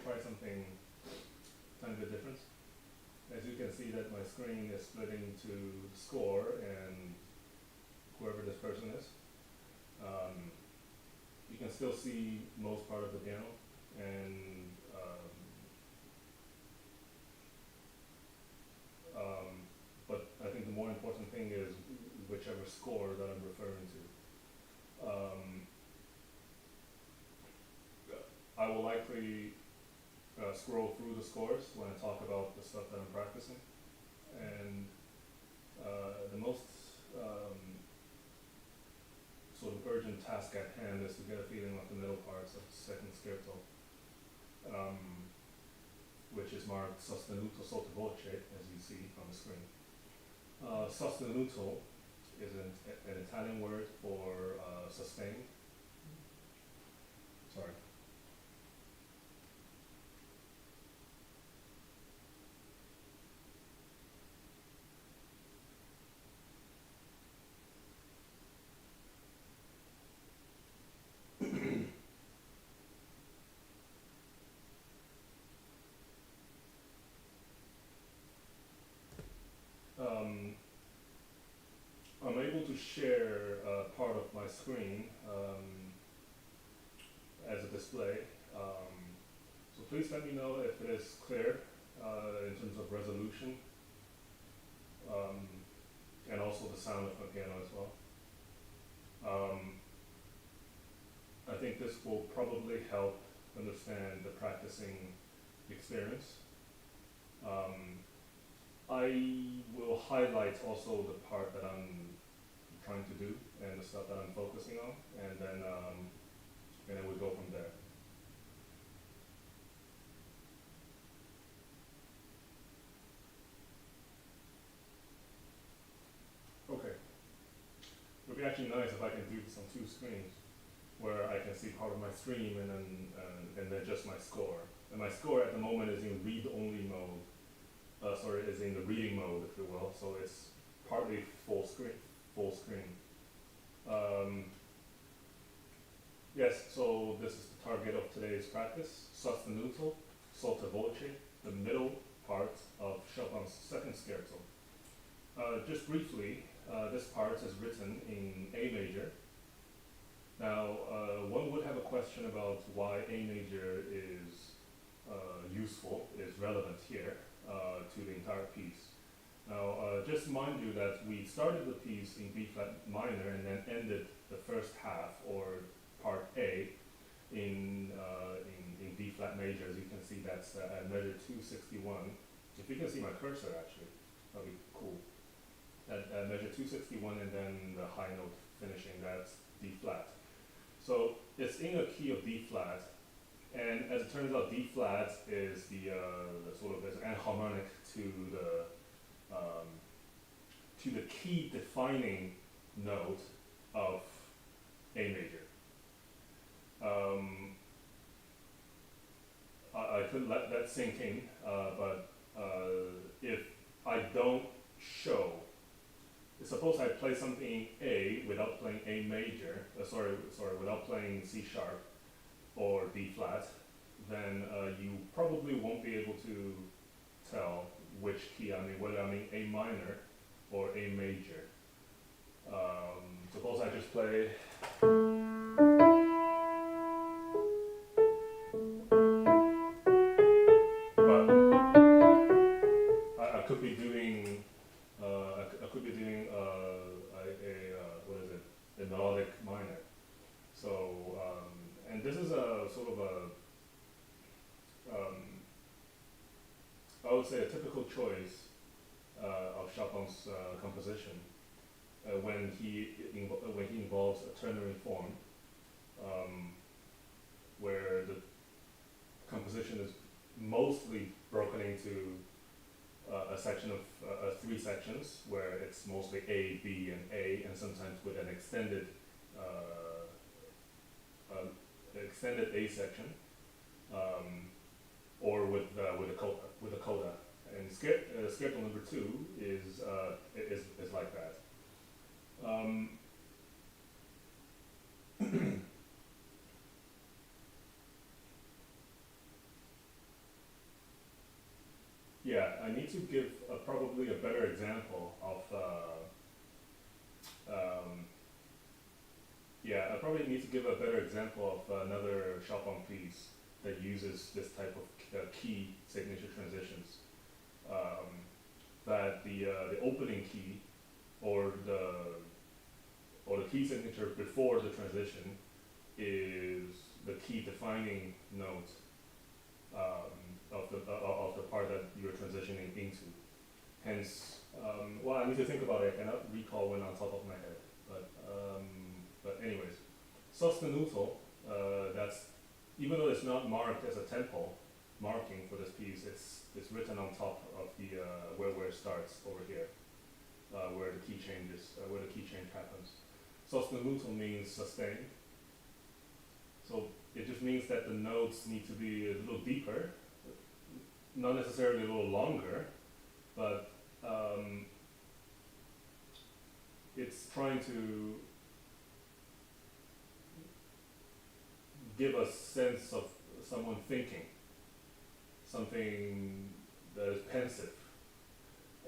try something tiny bit different. As you can see that my screen is split into the score and whoever this person is. You can still see most part of the piano, and but I think the more important thing is whichever score that I'm referring to. I will likely scroll through the scores when I talk about the stuff that I'm practicing, and the most sort of urgent task at hand is to get a feeling of the middle parts of the second scherzo, which is marked sostenuto sotto voce, as you see on the screen. Sostenuto is an Italian word for sustain. Sorry. I'm able to share part of my screen as a display. So please let me know if it is clear in terms of resolution, and also the sound of my piano as well. I think this will probably help understand the practicing experience. I will highlight also the part that I'm trying to do and the stuff that I'm focusing on, and then we go from there. Okay. It would be actually nice if I can do this on two screens, where I can see part of my stream and then just my score. And my score at the moment is in read-only mode. Is in the reading mode, if you will. So it's partly full screen. Yes. So this is the target of today's practice: sostenuto sotto voce, the middle part of Chopin's second scherzo. Just briefly, this part is written in A major. Now, one would have a question about why A major is useful, is relevant here to the entire piece. Now, just mind you that we started the piece in B flat minor and then ended the first half, or part A, in D flat major. As you can see, that's at measure 261. If you can see my cursor, actually, that'd be cool. At measure 261, and then the high note finishing, that's D flat. So it's in a key of D flat, and as it turns out, D flat is the sort of is enharmonic to the key defining note of A major. I could let that sink in, but if I don't show, suppose I play something in A without playing A major, without playing C sharp or D flat, then you probably won't be able to tell which key I'm in, whether I'm in A minor or A major. Suppose I just play. But I could be doing. I could be doing a melodic minor. So and this is a sort of I would say a typical choice of Chopin's composition when he involves a ternary form, where the composition is mostly broken into a section of three sections, where it's mostly A, B, and A, and sometimes with an extended A section, or with a coda. And Scherzo No.2 is like that. I need to give probably a better example of, yeah, I probably need to give a better example of another Chopin piece that uses this type of key signature transitions. That the opening key or the key signature before the transition is the key defining note of the part that you're transitioning into. Hence, well, I need to think about it. I cannot recall one on top of my head, but anyways, sostenuto. That's, even though it's not marked as a tempo marking for this piece, it's written on top of the where it starts over here, where the key changes, where the key change happens. Sostenuto means sustained. So it just means that the notes need to be a little deeper, not necessarily a little longer, but it's trying to give a sense of someone thinking, something that is pensive,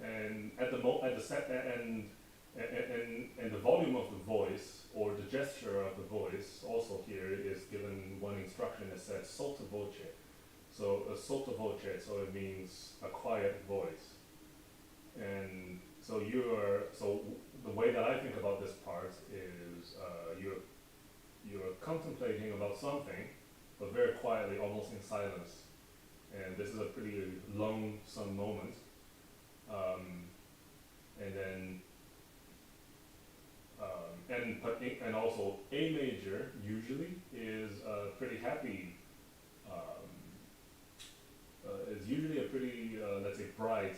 and at the and the volume of the voice or the gesture of the voice also here is given one instruction that says sotto voce. So a sotto voce, so it means a quiet voice. And so the way that I think about this part is you're contemplating about something, but very quietly, almost in silence. And this is a pretty lonesome moment. And then and also A major usually is a pretty happy. Is usually a pretty let's say bright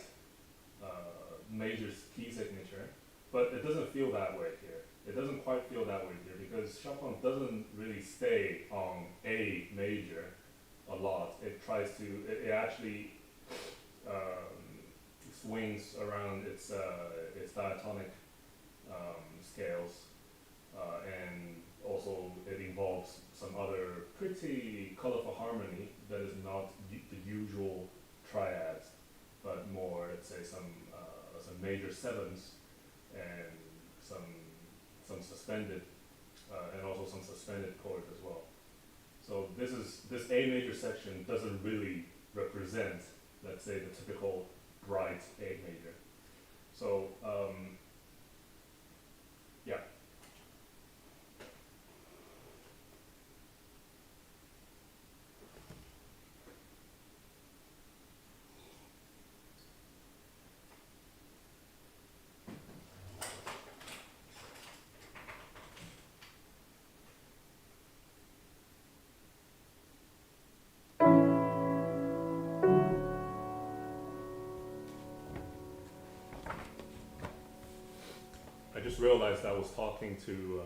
major key signature, but it doesn't feel that way here. It doesn't quite feel that way here because Chopin doesn't really stay on A major a lot. It tries to. It actually swings around its diatonic scales, and also it involves some other pretty colorful harmony that is not the usual triads, but more, let's say, some major sevenths and some suspended and also some suspended chords as well. So this A major section doesn't really represent, let's say, the typical bright A major. So yeah. I just realized I was talking to,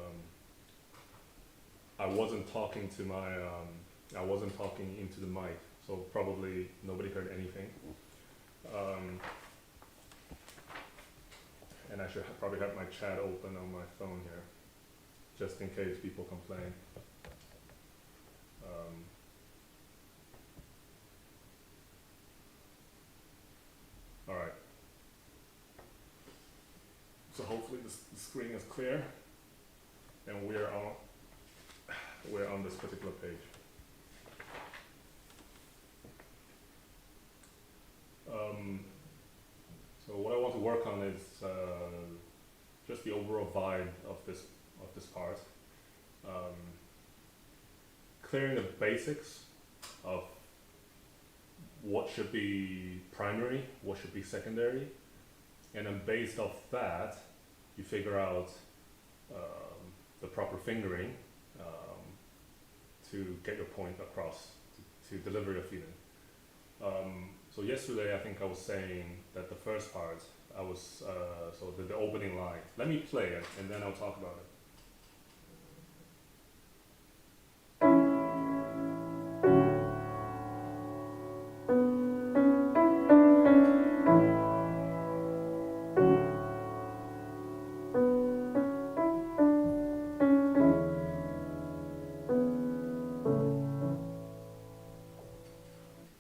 I wasn't talking to my, I wasn't talking into the mic, so probably nobody heard anything. And I should probably have my chat open on my phone here, just in case people complain. All right. So hopefully the screen is clear, and we're on this particular page. So what I want to work on is just the overall vibe of this part, clearing the basics of what should be primary, what should be secondary, and then based off that, you figure out the proper fingering to get your point across, to deliver your feeling. So yesterday, I think I was saying that the first part, I was, so the opening line. Let me play it, and then I'll talk about it.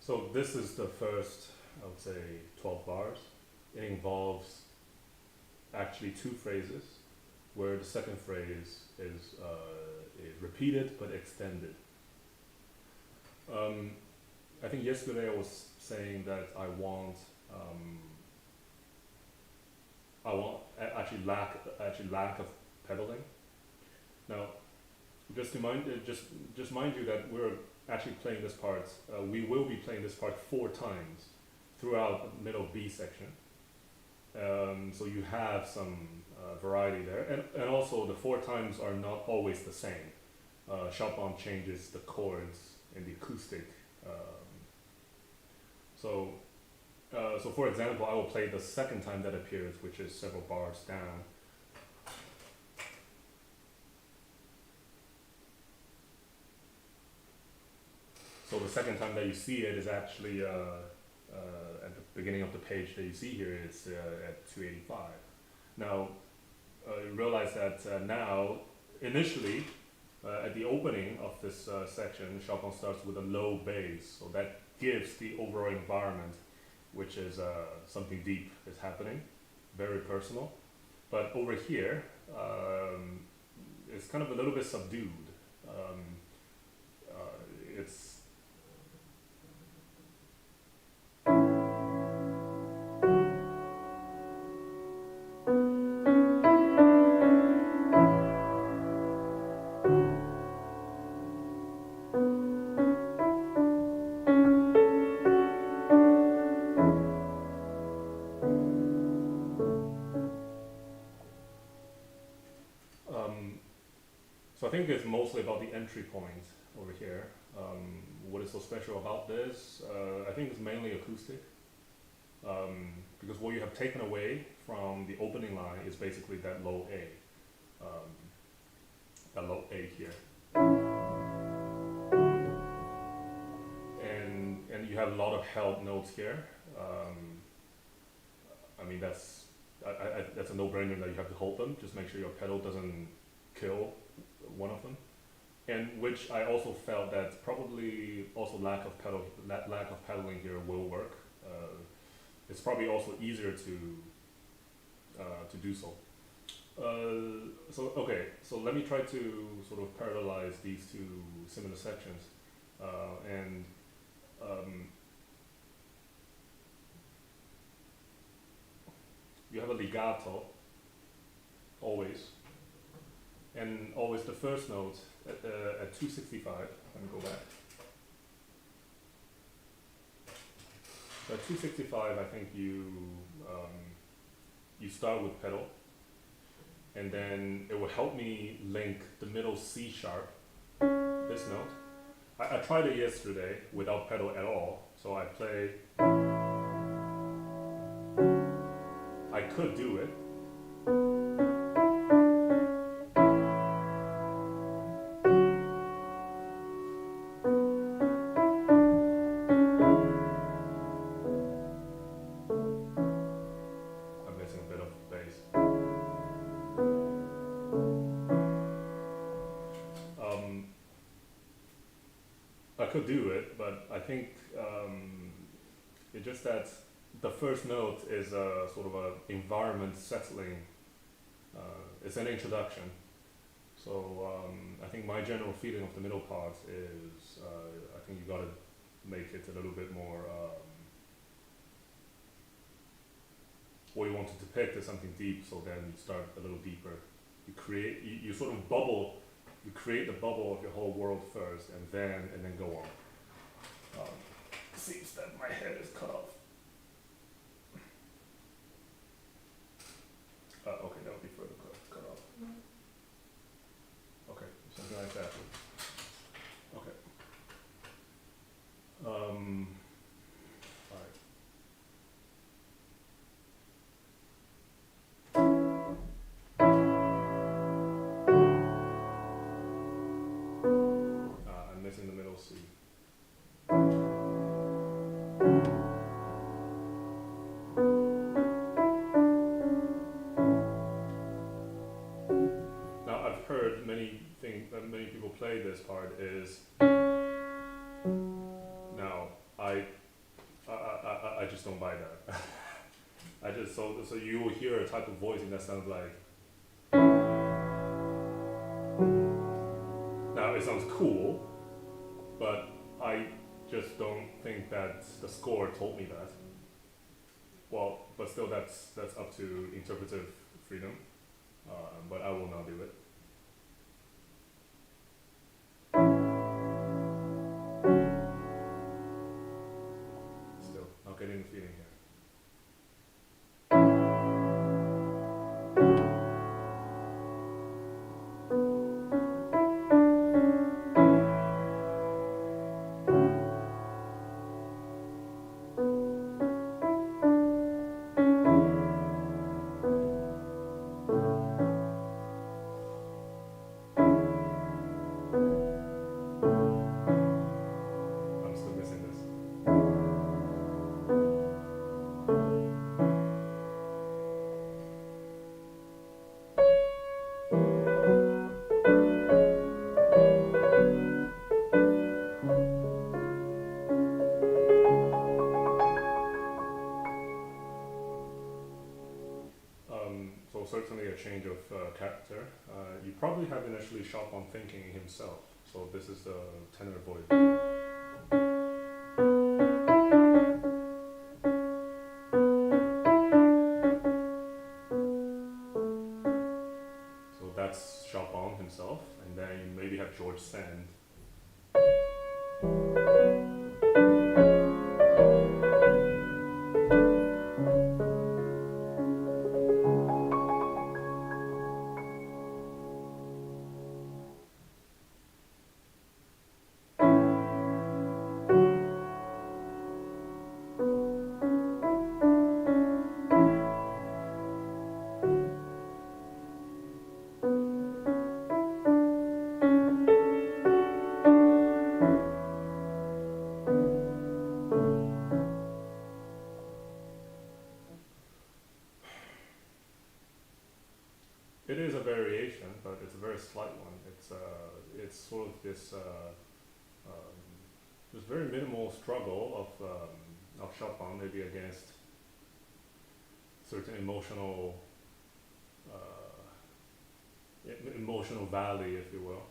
So this is the first I would say 12 bars. It involves actually two phrases, where the second phrase is repeated but extended. I think yesterday I was saying that I want actually lack of pedaling. Now, just mind you that we're actually playing this part. We will be playing this part 4 times throughout the middle B section. So you have some variety there, and also the 4 times are not always the same. Chopin changes the chords in the acoustic. So for example, I will play the second time that appears, which is several bars down. So the second time that you see it is actually at the beginning of the page that you see here. It's at 285. Now, you realize that now, initially, at the opening of this section, Chopin starts with a low bass, so that gives the overall environment, which is something deep is happening, very personal. But over here, it's kind of a little bit subdued. It's so I think it's mostly about the entry point over here. What is so special about this? I think it's mainly acoustic. Because what you have taken away from the opening line is basically that low A. That low A here. And you have a lot of held notes here. I mean, that's a no-brainer that you have to hold them. Just make sure your pedal doesn't kill one of them. And which I also felt that probably also lack of pedaling here will work. It's probably also easier to do so. So let me try to sort of parallelize these two similar sections, you have a legato always, and always the first note at 265. Let me go back. So at 265, I think you start with pedal, and then it will help me link the middle C sharp, this note. I tried it yesterday without pedal at all, so I play. I could do it. I'm missing a bit of bass. I could do it, but I think it's just that the first note is a sort of a environment settling. It's an introduction. So I think my general feeling of the middle part is I think you gotta make it a little bit more. What you want to depict is something deep, so then you start a little deeper. You sort of bubble. You create the bubble of your whole world first, and then go on. Seems that my head is cut off. Okay, that would be further cut off. Okay, something like that. Okay. Alright. I'm missing the middle C. Now I've heard many people play this part is. Now I I just don't buy that. I just so you will hear a type of voicing that sounds like. Now it sounds cool, but I just don't think that the score told me that. Well, but still, that's up to interpretive freedom. But I will not do it. Still, not getting the feeling here. I'm still missing this. So certainly a change of character. You probably have initially Chopin thinking himself. So this is the tenor voice. So that's Chopin himself, and then you maybe have George Sand. It is a variation, but it's a very slight one. It's sort of this very minimal struggle of Chopin, maybe against certain emotional emotional valley, if you will.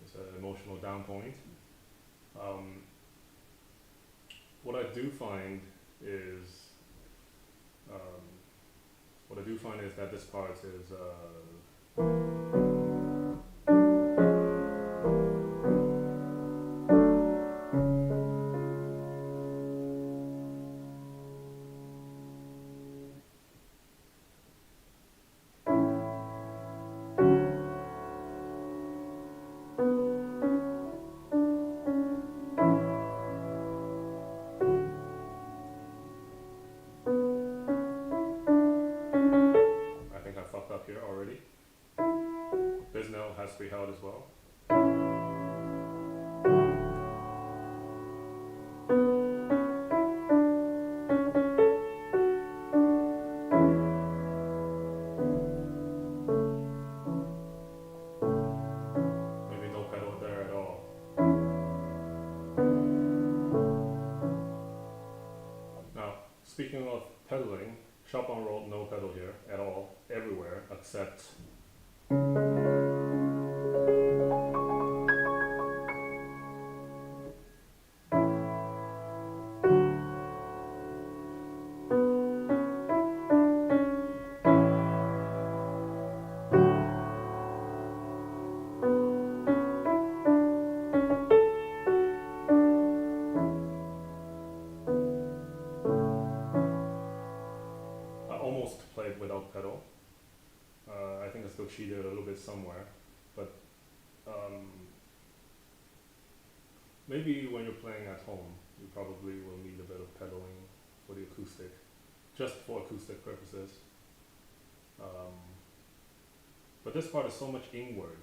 It's an emotional down point. What I do find is that this part is I think I fucked up here already. This note has to be held as well. Maybe no pedal there at all. Now, speaking of pedaling, Chopin wrote no pedal here at all, everywhere, except I almost played without pedal. I think I still cheated a little bit somewhere, but maybe when you're playing at home, you probably will need a bit of pedaling for the acoustic, just for acoustic purposes. But this part is so much inward.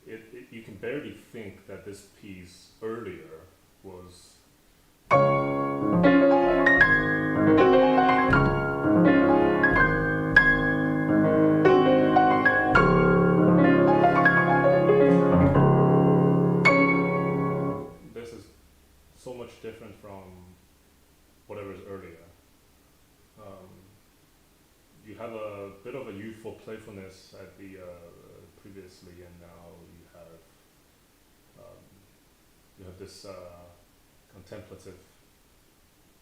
You can barely think that this piece earlier was so much different from whatever is earlier. Um, you have a bit of a youthful playfulness at the previously, and now um, you have this contemplative.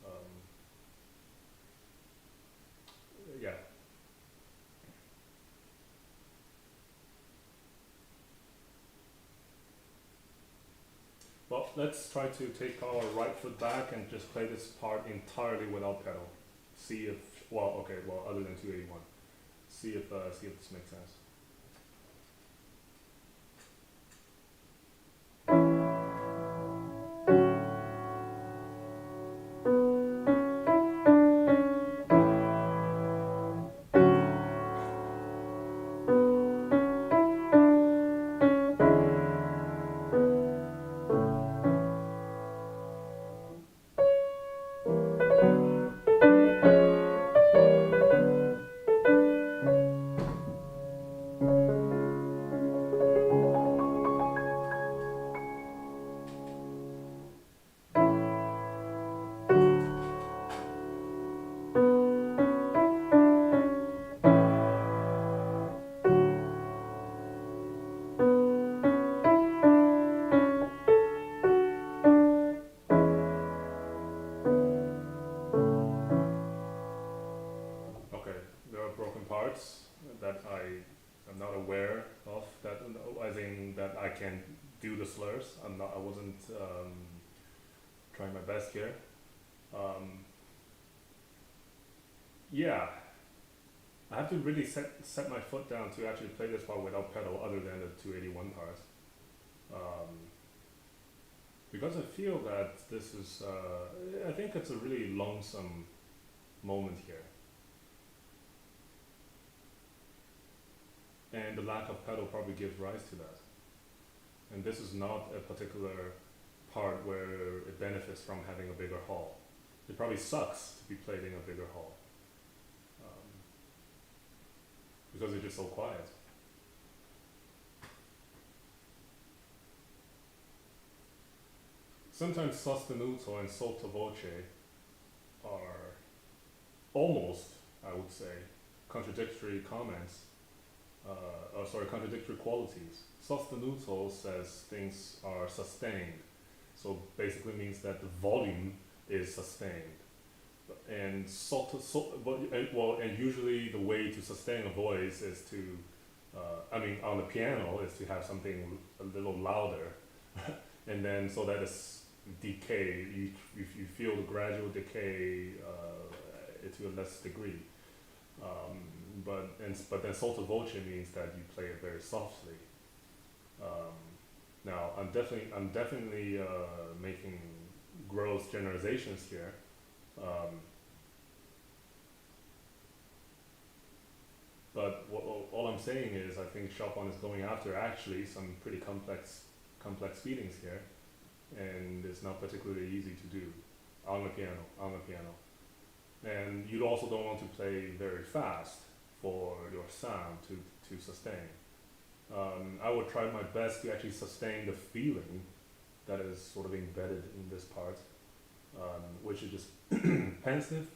Um, yeah. Well, let's try to take our right foot back and just play this part entirely without pedal. See if, well, okay, well, other than 281. See if this makes sense. Okay, there are broken parts that I am not aware of. That I think that I can do the slurs. I wasn't trying my best here. Um, yeah, I have to really set my foot down to actually play this part without pedal, other than the 281 part. Because I feel that this is, I think it's a really lonesome moment here. And the lack of pedal probably gives rise to that. And this is not a particular part where it benefits from having a bigger hall. It probably sucks to be played in a bigger hall. Because it's just so quiet. Sometimes sostenuto and sottovoce are almost, I would say, contradictory comments. Contradictory qualities. Sostenuto says things are sustained, so basically means that the volume is sustained. And and usually the way to sustain a voice is to, on the piano is to have something a little louder, and then so that it's decay. You feel the gradual decay to a less degree. But then sottovoce means that you play it very softly. Now I'm definitely making gross generalizations here. But all I'm saying is I think Chopin is going after actually some pretty complex feelings here, and it's not particularly easy to do on the piano. And you also don't want to play very fast for your sound to sustain. I would try my best to actually sustain the feeling that is sort of embedded in this part, which is just pensive,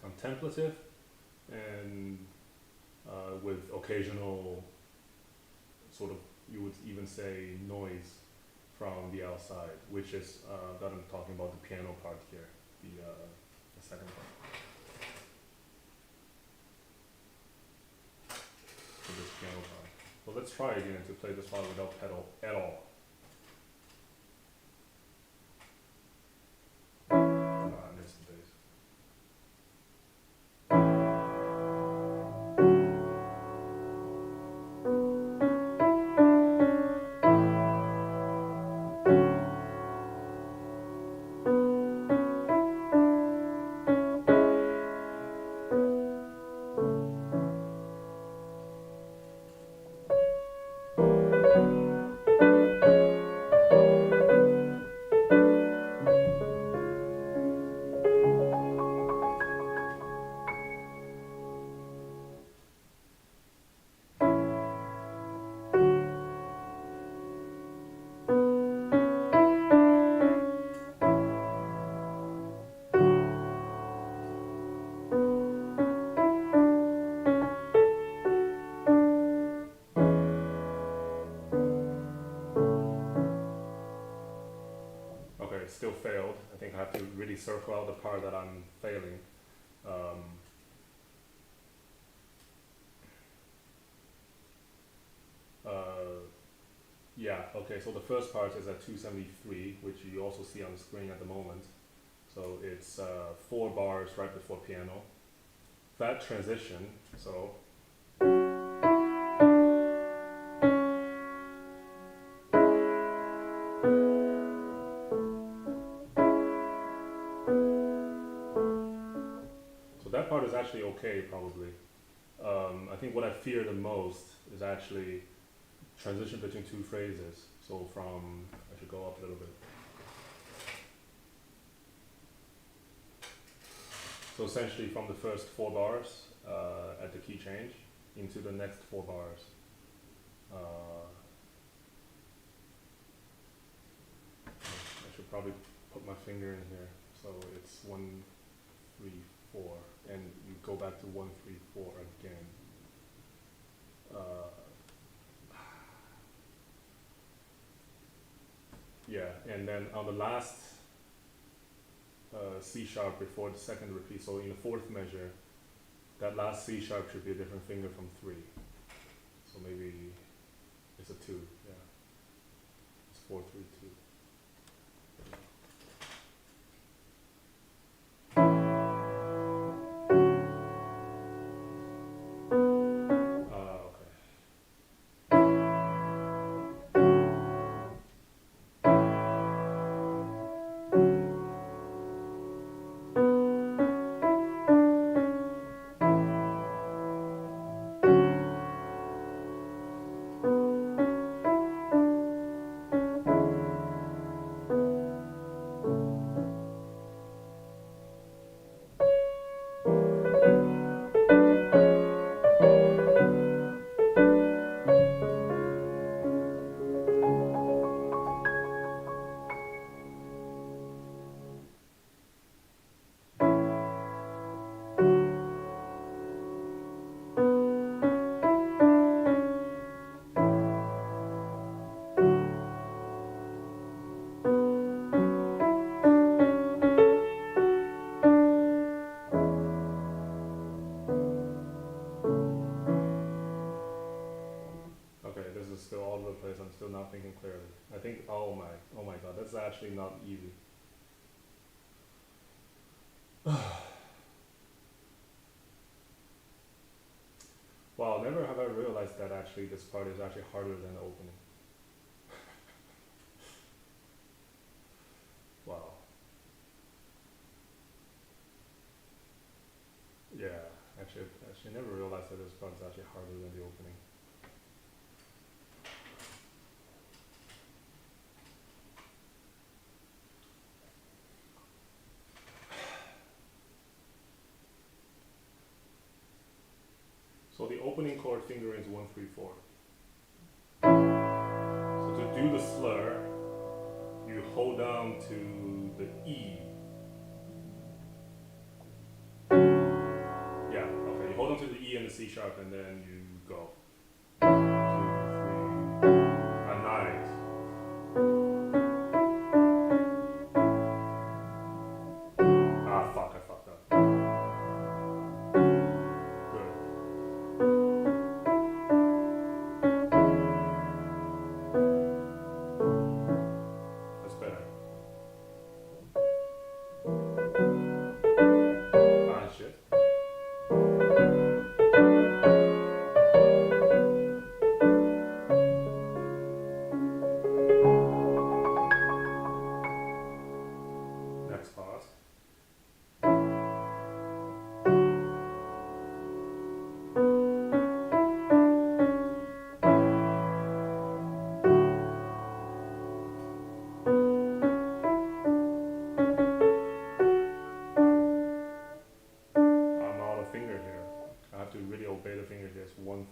contemplative, and with occasional sort of, you would even say, noise from the outside, which is that I'm talking about the piano part here, the second part. So this piano part. Well, let's try again to play this part without pedal at all. I missed the bass. think I have to really circle out the part that I'm failing. Yeah, okay, so the first part is at 273, which you also see on the screen at the moment. So it's 4 bars right before piano. That transition, so that part is actually okay, probably. I think what I fear the most is actually transition between 2 phrases. So from, I should go up a little bit. So essentially from the first 4 bars at the key change into the next 4 bars. I should probably put my finger in here. So it's 1, 3, 4, and you go back to 1, 3, 4 again. Yeah, and then on the last C sharp before the second repeat, so in the 4th measure, that last C sharp should be a different finger from 3. So maybe it's a 2, yeah. It's 4, 3, 2. Still all over the place. I'm still not thinking clearly. I think, oh my god, that's actually not easy. Wow, never have I realized that actually this part is actually harder than the opening. Wow. Yeah, actually never realized that this part is actually harder than the opening. So the opening chord fingering is 1, 3, 4. So to do the slur, you hold down to the E. Yeah, okay, you hold on to the E and the C sharp and then you go. 2, 3, a night. Ah, fuck, I fucked up. Good. That's better. Ah, shit. Next pause. I'm out of finger here. I have to really obey the finger here. It's 1,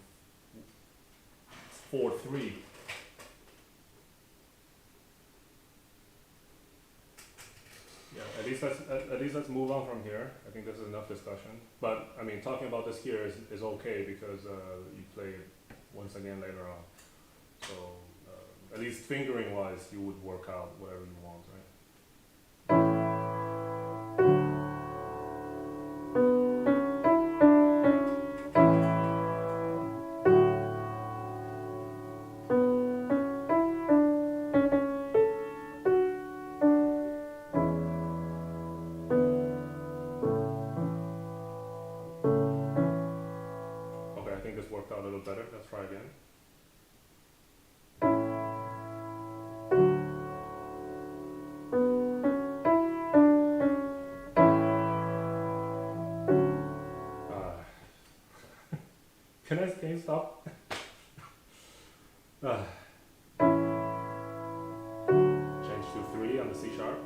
4, 3. Yeah, at least let's move on from here. I think this is enough discussion. But I mean, talking about this here is okay because you play it once again later on. So at least fingering wise, you would work out whatever you want, right? can you stop? Change to 3 on the C sharp.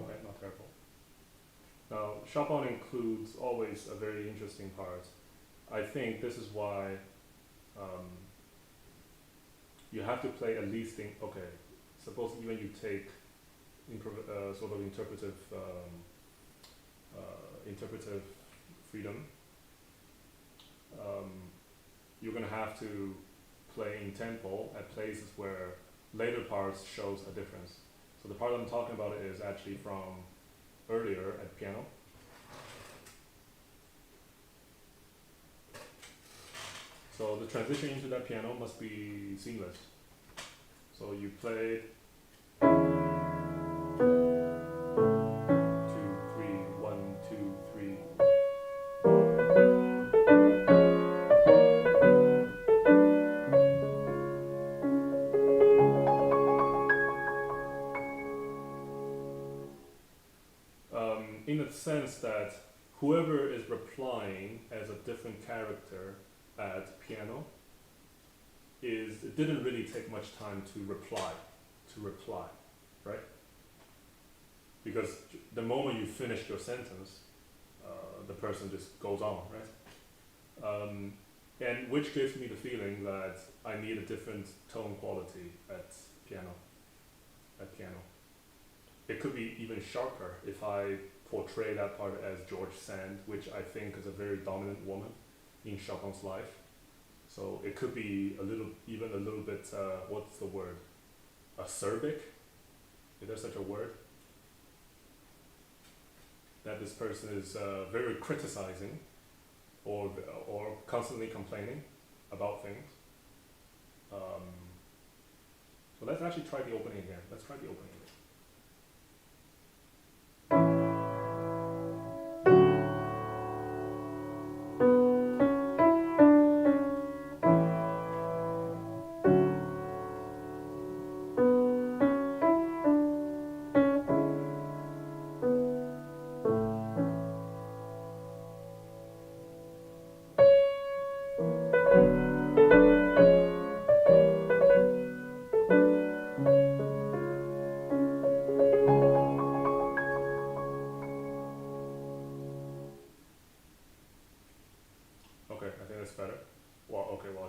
Okay, not terrible. Now, Chopin includes always a very interesting part. I think this is why you have to play at least in, okay, suppose even you take sort of interpretive freedom, you're gonna have to play in tempo at places where later parts shows a difference. So the part I'm talking about is actually from earlier at piano. So the transition into that piano must be seamless. So you played 2, 3, 1, 2, 3. In the sense that whoever is replying as a different character at piano it didn't really take much time to reply, right? Because the moment you finish your sentence, the person just goes on, right? And which gives me the feeling that I need a different tone quality at piano. It could be even sharper if I portray that part as George Sand, which I think is a very dominant woman in Chopin's life. So it could be even a little bit, what's the word? Acerbic? Is there such a word? That this person is very criticizing or constantly complaining about things. So let's actually try the opening again. Let's try the opening again.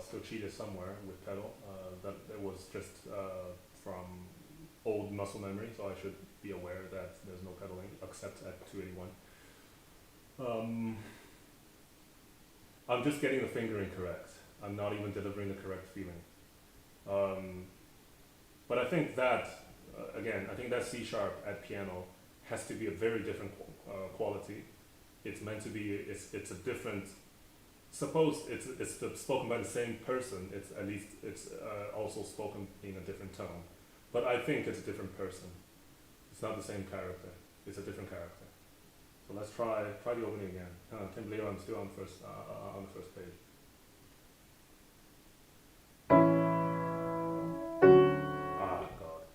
Still cheated somewhere with pedal. That was just from old muscle memory, so I should be aware that there's no pedaling except at 281. I'm just getting the fingering correct. I'm not even delivering the correct feeling. But I think that, again, I think that C sharp at piano has to be a very different quality. It's meant to be, it's a different, suppose it's spoken by the same person, it's at least also spoken in a different tone. But I think it's a different person. It's not the same character. It's a different character. So let's try the opening again. I can't believe I'm still on the first page. Ah, God.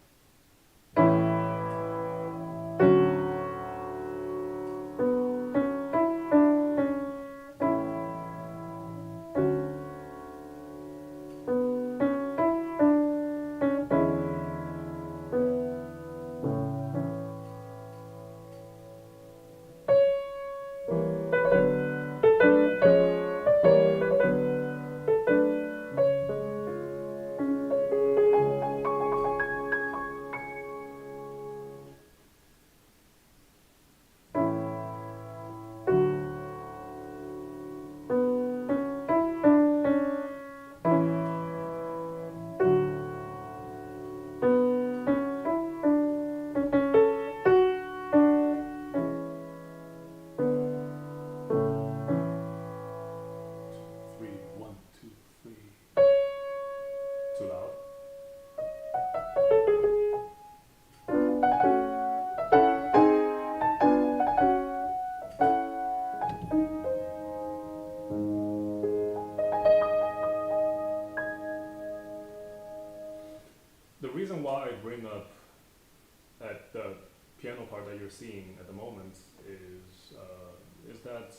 the piano part that you're seeing at the moment is that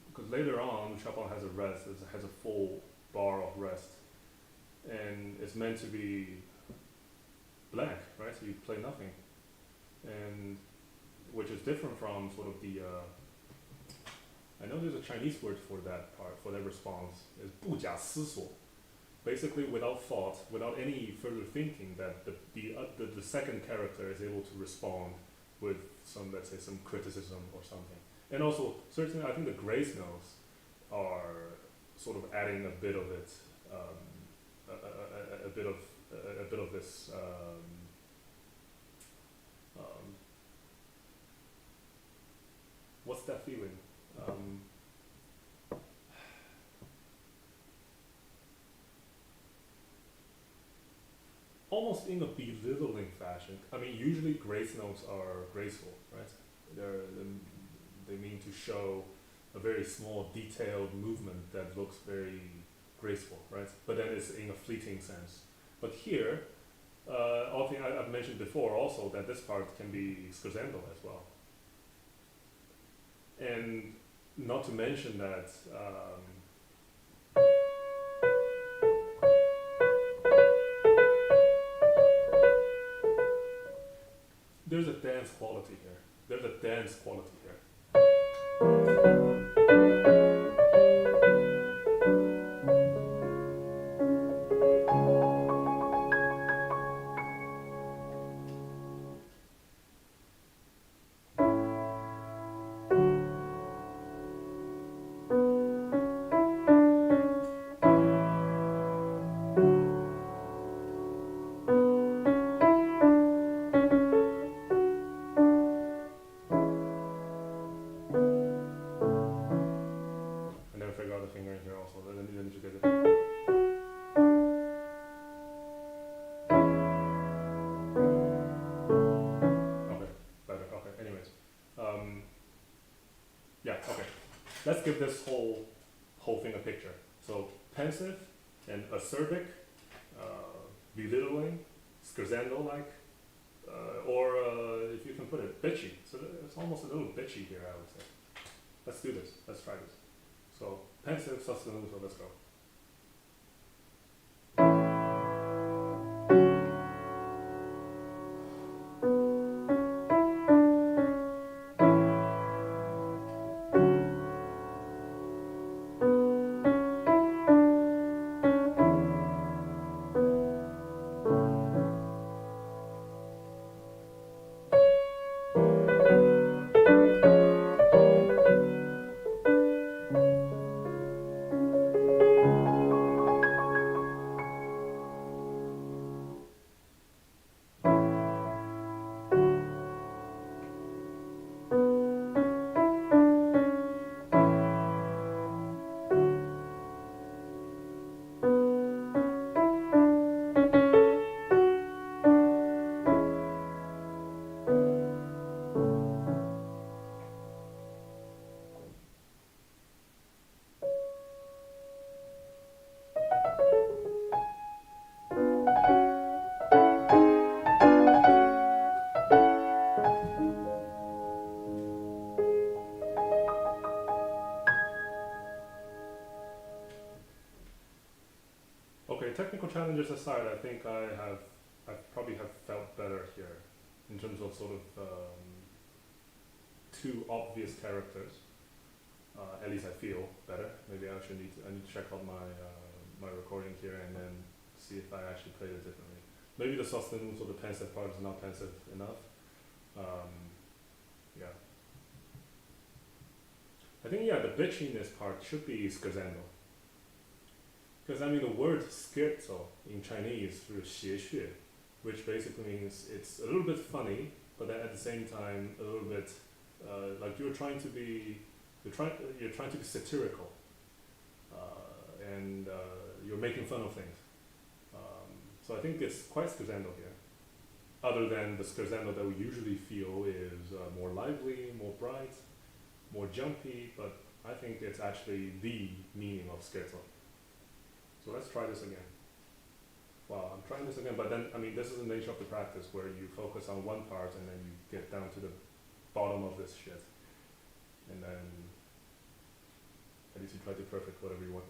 because later on Chopin has a rest, it has a full bar of rest, and it's meant to be blank, right? So you play nothing, and which is different from sort of the I know there's a Chinese word for that part, for that response, is 不假思索. Basically, without thought, without any further thinking, that the second character is able to respond with some, let's say, some criticism or something. And also, certainly, I think the grace notes are sort of adding a bit of it, a bit of this. What's that feeling? Almost in a belittling fashion. I mean, usually grace notes are graceful, right? They mean to show a very small, detailed movement that looks very graceful, right? But then it's in a fleeting sense. But here, I've mentioned before also that this part can be scherzando as well. And not to mention that there's a dance quality here. There's a dance quality here. Let's give this whole thing a picture. So pensive and acerbic, belittling, scherzando-like, or if you can put it, bitchy. So it's almost a little bitchy here, I would say. Let's do this. Let's try this. So pensive, sostenuto. Let's go. Technical challenges aside, I think I probably have felt better here in terms of sort of two obvious characters. At least I feel better. Maybe I actually need to check out my recording here and then see if I actually played it differently. Maybe the sostenuto, the pensive part is not pensive enough. Yeah. I think the bitchiness part should be scherzando. Because I mean the word scherzo in Chinese is 谐谑, which basically means it's a little bit funny, but then at the same time a little bit like you're trying to be satirical, and you're making fun of things. So I think it's quite scherzando here. Other than the scherzando that we usually feel is more lively, more bright, more jumpy, but I think it's actually the meaning of scherzo. So let's try this again. Well, I'm trying this again, but then, I mean, this is the nature of the practice where you focus on one part and then you get down to the bottom of this shit. And then, at least you try to perfect whatever you want,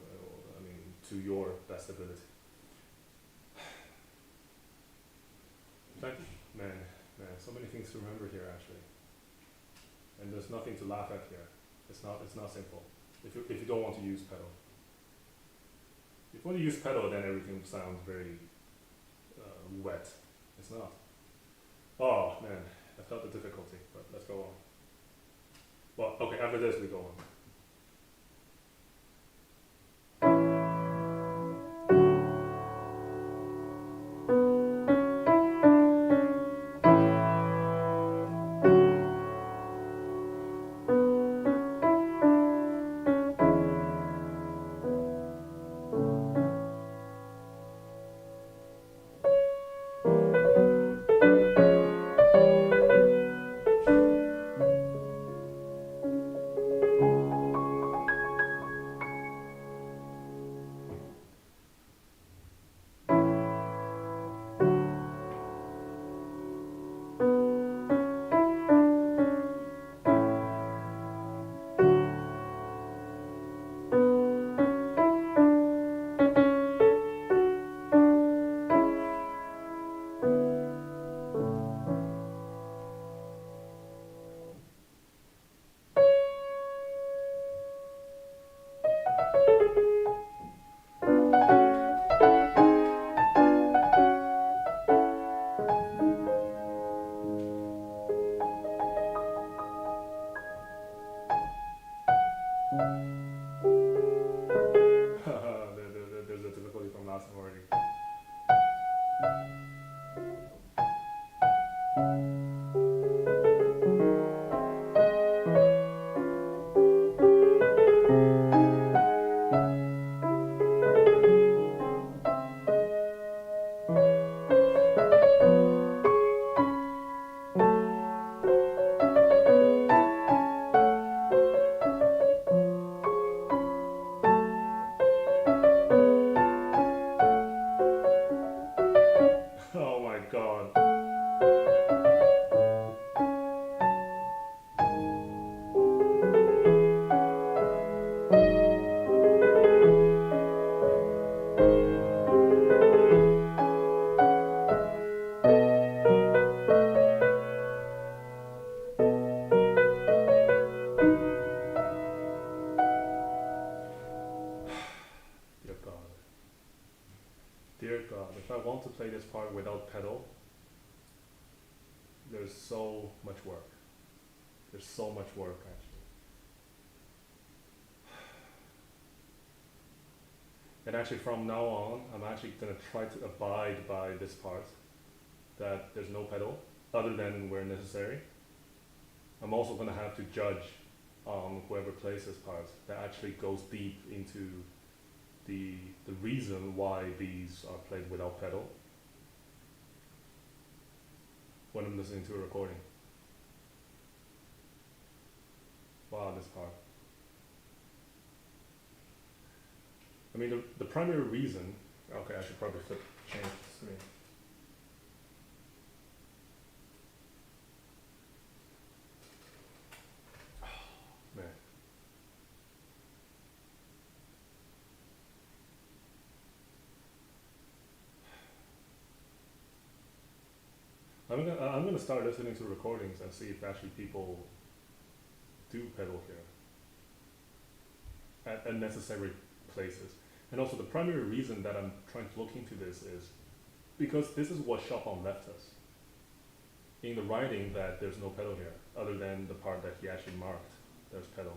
I mean, to your best ability. Man, so many things to remember here actually. And there's nothing to laugh at here. It's not simple. If you don't want to use pedal. If you want to use pedal, then everything sounds very wet. It's not. Oh man, I felt the difficulty, but let's go on. Well, okay, after this we go on. There's a difficulty from last time already. Oh my god. Dear God. Dear God, if I want to play this part without pedal, there's so much work. There's so much work actually. And actually from now on, I'm actually gonna try to abide by this part, that there's no pedal, other than where necessary. I'm also gonna have to judge whoever plays this part, that actually goes deep into the reason why these are played without pedal when I'm listening to a recording. Wow, this part. I mean, the primary reason, okay, I should probably change the screen. Man. I'm gonna start listening to recordings and see if actually people do pedal here at unnecessary places. And also the primary reason that I'm trying to look into this is because this is what Chopin left us in the writing, that there's no pedal here other than the part that he actually marked there's pedal.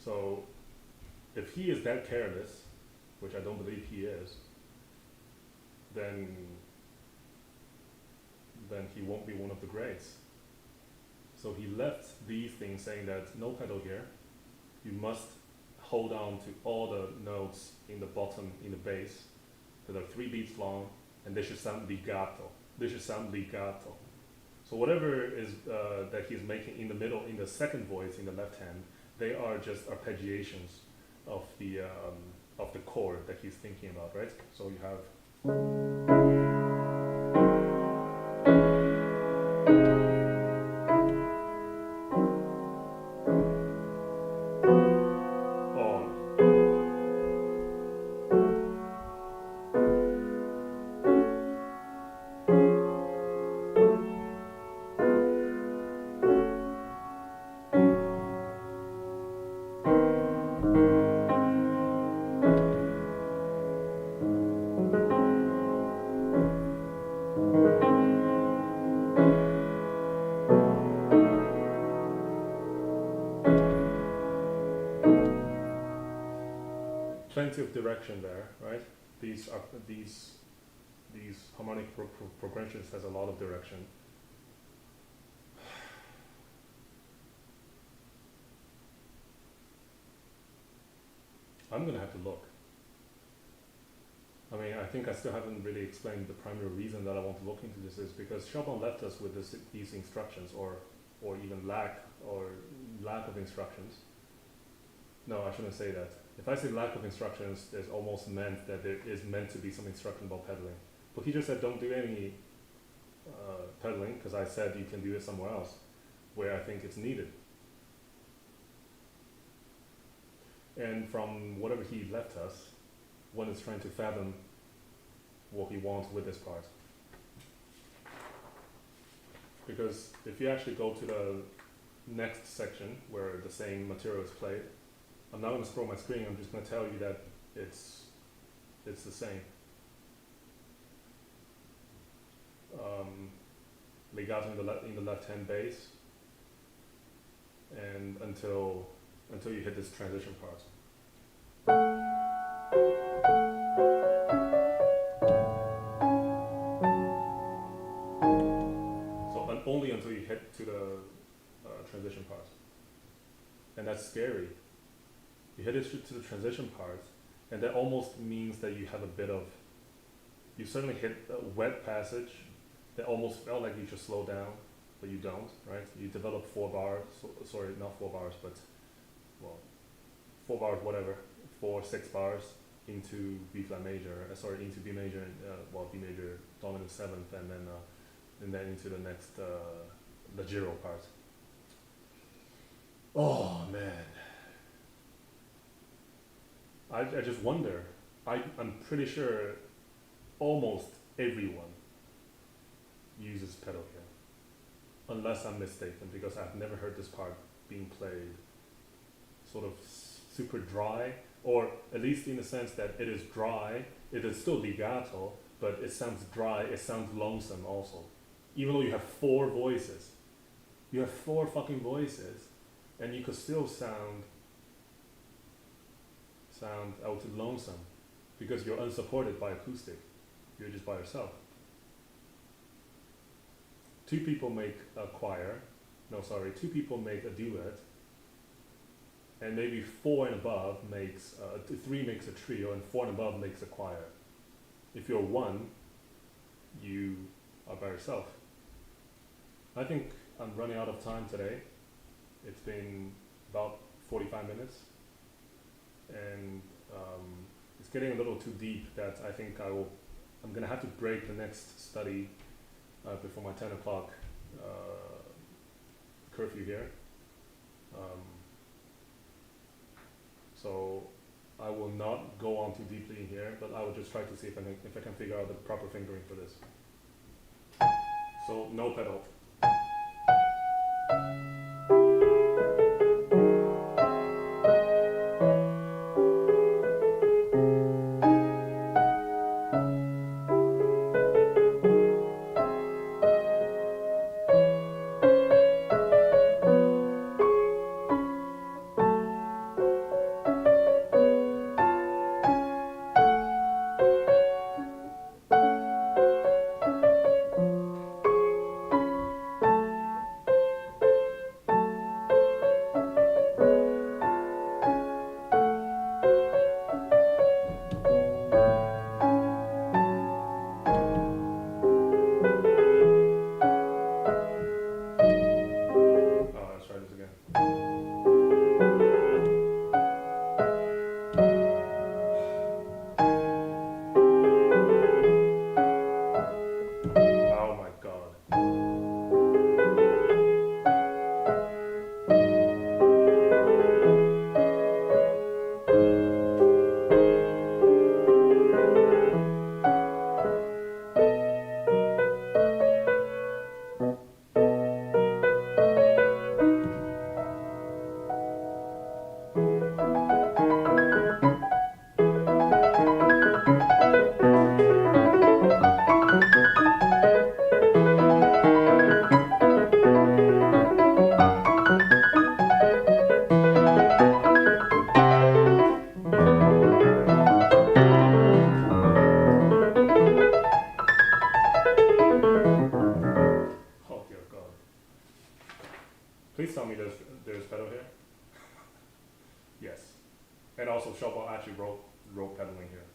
So if he is that careless, which I don't believe he is, then he won't be one of the greats. So he left these things saying that no pedal here, you must hold on to all the notes in the bottom, in the bass, that are 3 beats long, and they should sound legato. They should sound legato. So whatever is that he's making in the middle, in the second voice, in the left hand, they are just arpeggiations of the chord that he's thinking about, right? So you have On. 20 of direction there, right? These are these harmonic progressions has a lot of direction. I'm gonna have to look. I mean, I think I still haven't really explained the primary reason that I want to look into this is because Chopin left us with these instructions, or even lack of instructions. No, I shouldn't say that. If I say lack of instructions, there's almost meant that there is meant to be some instruction about pedaling. But he just said don't do any pedaling because I said you can do it somewhere else where I think it's needed. And from whatever he left us, one is trying to fathom what he wants with this part. Because if you actually go to the next section where the same material is played, I'm not going to scroll my screen, I'm just going to tell you that it's the same. Legato in the left hand bass, and until you hit this transition part. So only until you hit to the transition part, and that's scary. You hit it to the transition part, and that almost means that you have a bit of, you certainly hit a wet passage that almost felt like you should slow down, but you don't, right? You develop 4 bars, sorry, not 4 bars, but, well, 4 bars, whatever, 4, 6 bars into B flat major, into B major, B major dominant 7th, and then into the next, the giro part. Oh, man. I just wonder, I'm pretty sure almost everyone uses pedal here, unless I'm mistaken, because I've never heard this part being played sort of super dry, or at least in the sense that it is dry, it is still legato, but it sounds dry, it sounds lonesome also. Even though you have 4 voices, you have 4 fucking voices, and you could still sound out to lonesome because you're unsupported by acoustic. You're just by yourself. 2 people make a choir. No, sorry, 2 people make a duet. And maybe 4 and above makes, 3 makes a trio, and 4 and above makes a choir. If you're 1, you are by yourself. I think I'm running out of time today. It's been about 45 minutes. And it's getting a little too deep that I think I'm gonna have to break the next study before my 10 o'clock curfew here. So I will not go on too deeply in here, but I will just try to see if I can figure out the proper fingering for this. So no pedal. Please tell me there's pedal here. Yes. And also Chopin actually wrote pedaling here.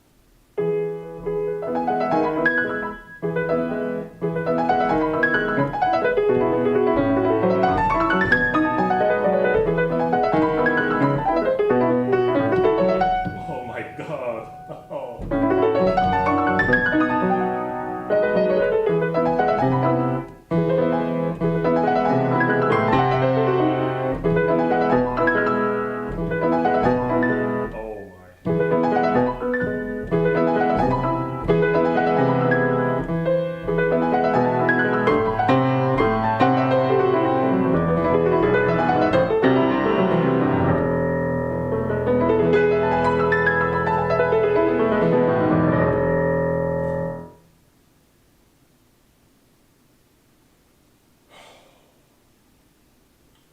Oh my god. Oh.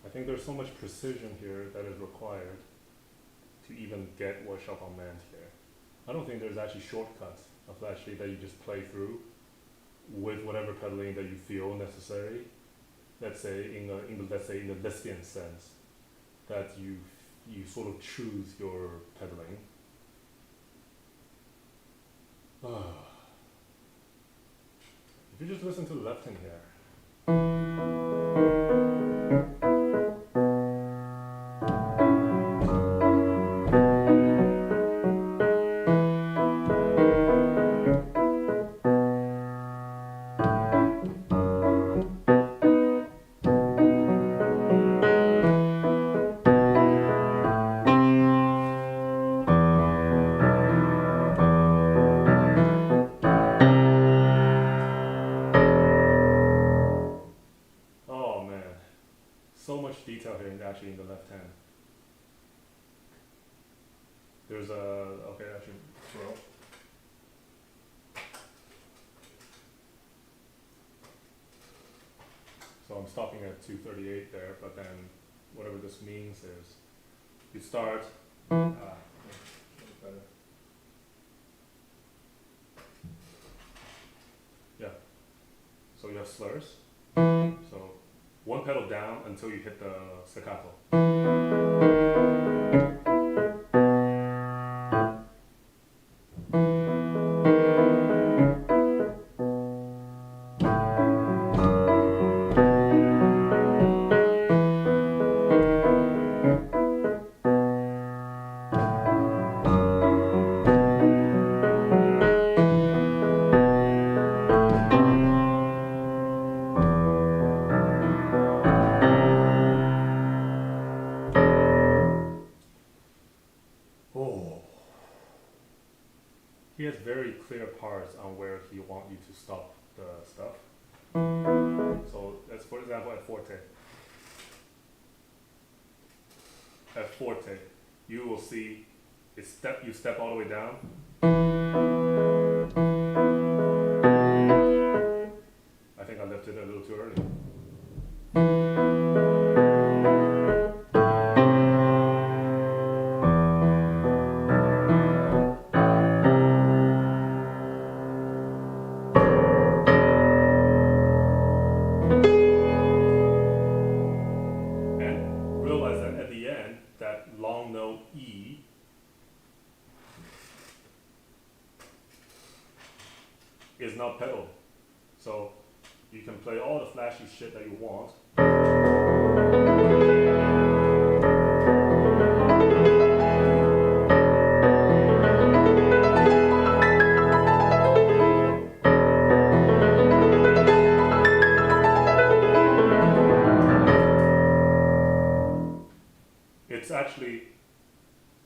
I think there's so much precision here that is required to even get what Chopin meant here. I don't think there's actually shortcuts of actually that you just play through with whatever pedaling that you feel necessary. Let's say in the Lisztian sense, that you sort of choose your pedaling. If you just listen to the left hand here. So much detail here actually in the left hand. There's a, okay, actually, well. So I'm stopping at 238 there, but then whatever this means is you start, better. Yeah, so you have slurs, so one pedal down until you hit the staccato. He has very clear parts on where he wants you to stop the stuff. So that's, for example, at forte. At forte, you will see you step all the way down. I think I left it a little too early. Is not pedal. So you can play all the flashy shit that you want. It's actually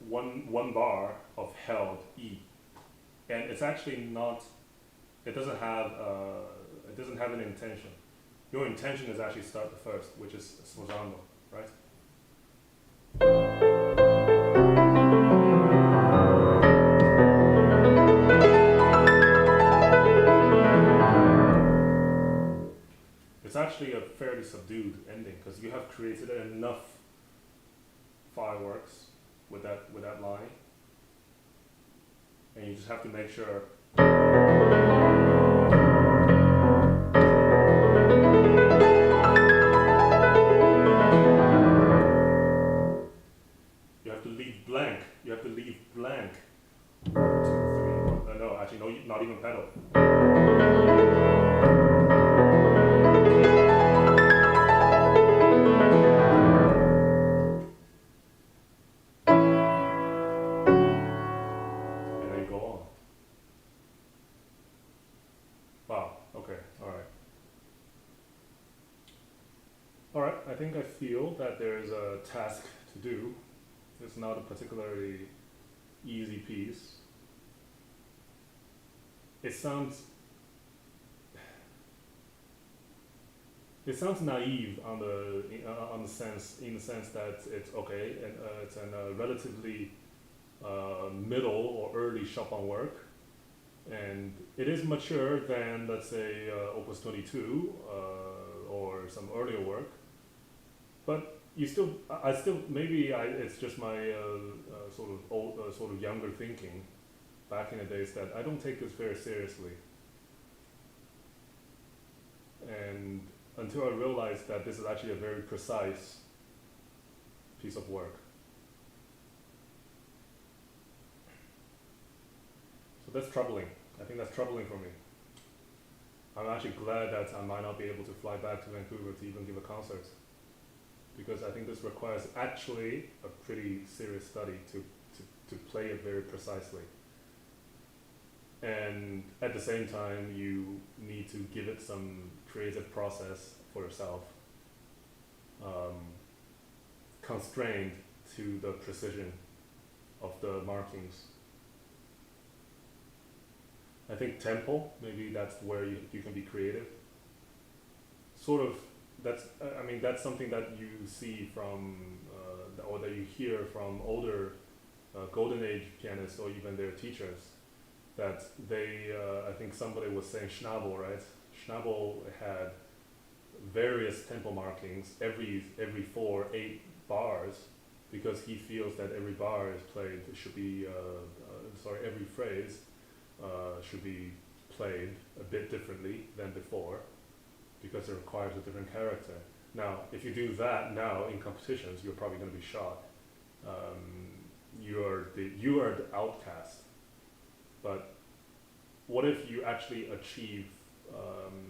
one bar of held E. And it's actually not, it doesn't have an intention. Your intention is actually start the first, which is sforzando, right? It's actually a fairly subdued ending because you have created enough fireworks with that line, and you just have to make sure. part, I think I feel that there's a task to do. It's not a particularly easy piece. It sounds naive on the sense, in the sense that it's okay, and it's a relatively middle or early Chopin work, and it is mature than, let's say, Opus 22 or some earlier work. But it's just my sort of old, sort of younger thinking back in the days, that I don't take this very seriously. And until I realized that this is actually a very precise piece of work. So that's troubling. I think that's troubling for me. I'm actually glad that I might not be able to fly back to Vancouver to even give a concert, because I think this requires actually a pretty serious study to play it very precisely. And at the same time, you need to give it some creative process for yourself, constrained to the precision of the markings. I think tempo, maybe that's where you can be creative. Sort of, that's something that you see from, or that you hear from older golden age pianists, or even their teachers, that they, I think somebody was saying Schnabel, right? Schnabel had various tempo markings every 4-8 bars, because he feels that every bar is played, should be, every phrase should be played a bit differently than before, because it requires a different character. Now, if you do that now in competitions, you're probably going to be shot. You are the outcast. But what if you actually achieve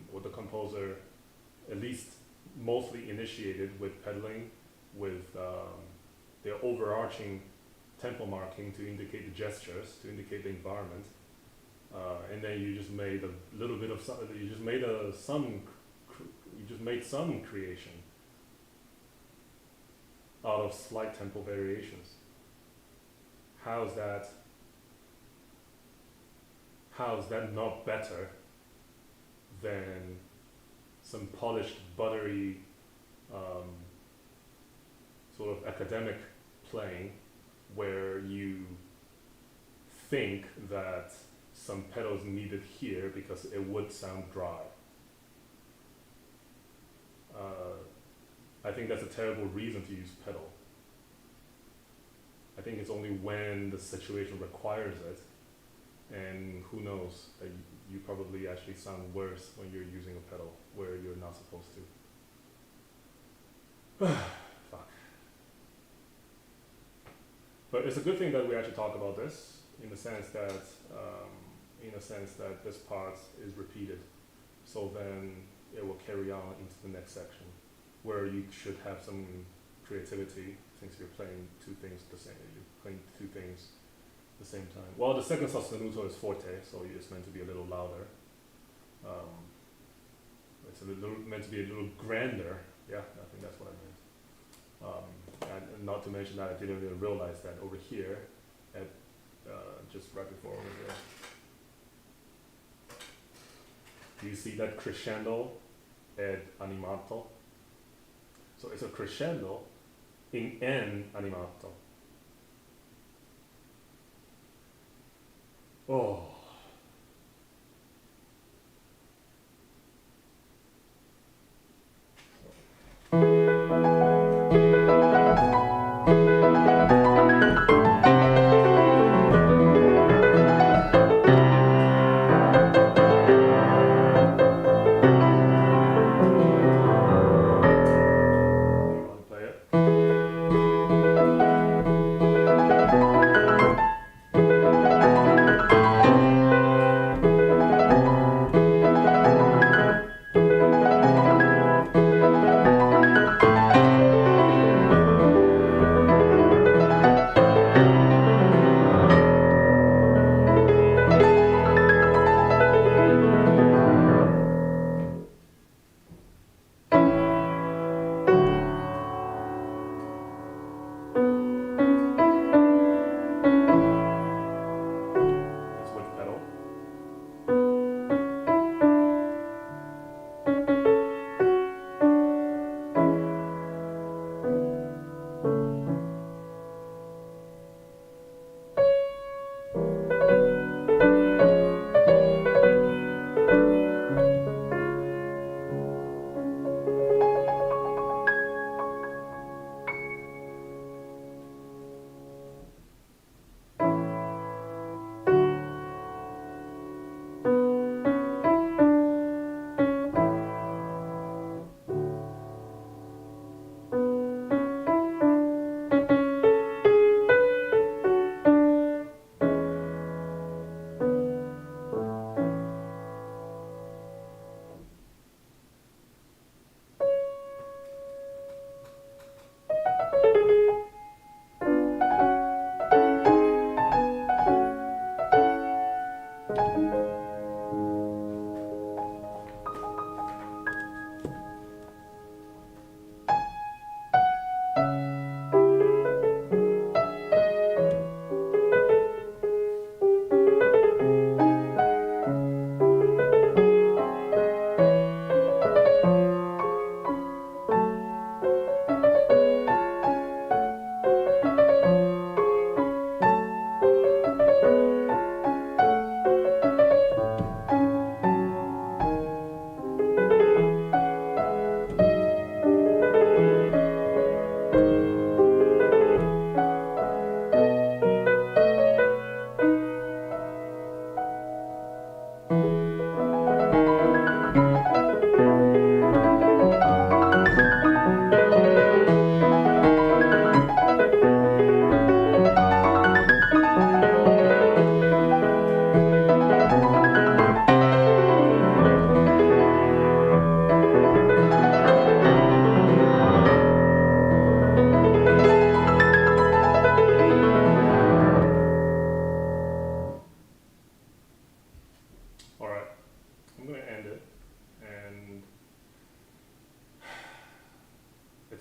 what the composer, at least mostly initiated with pedaling, with their overarching tempo marking to indicate the gestures, to indicate the environment, and then you just made a little bit of you just made some creation out of slight tempo variations. How's that not better than some polished, buttery, sort of academic playing, where you think that some pedals needed here because it would sound dry? I think that's a terrible reason to use pedal. I think it's only when the situation requires it, and who knows, that you probably actually sound worse when you're using a pedal where you're not supposed to. Fuck. But it's a good thing that we actually talk about this, in the sense that this part is repeated, so then it will carry on into the next section, where you should have some creativity, since you're playing two things the same time. Well, the second sostenuto is forte, so it's meant to be a little louder. It's meant to be a little grander. Yeah, I think that's what I meant. And not to mention that I didn't even realize that over here, at just right before over here. Do you see that crescendo ed animato? So it's a crescendo in N animato. Oh.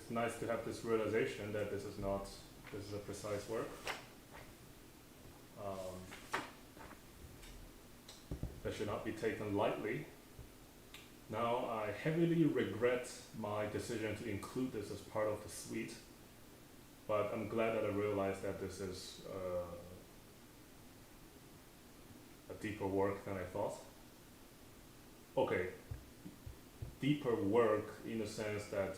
it's nice to have this realization that this is a precise work. That should not be taken lightly. Now I heavily regret my decision to include this as part of the suite, but I'm glad that I realized that this is a deeper work than I thought. Okay, deeper work in the sense that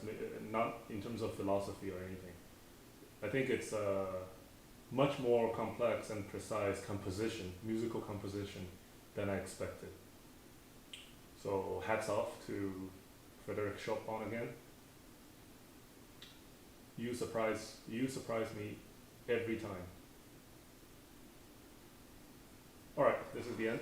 not in terms of philosophy or anything. I think it's a much more complex and precise composition, musical composition, than I expected. So hats off to Frédéric Chopin again. You surprise me every time. Alright, this is the end.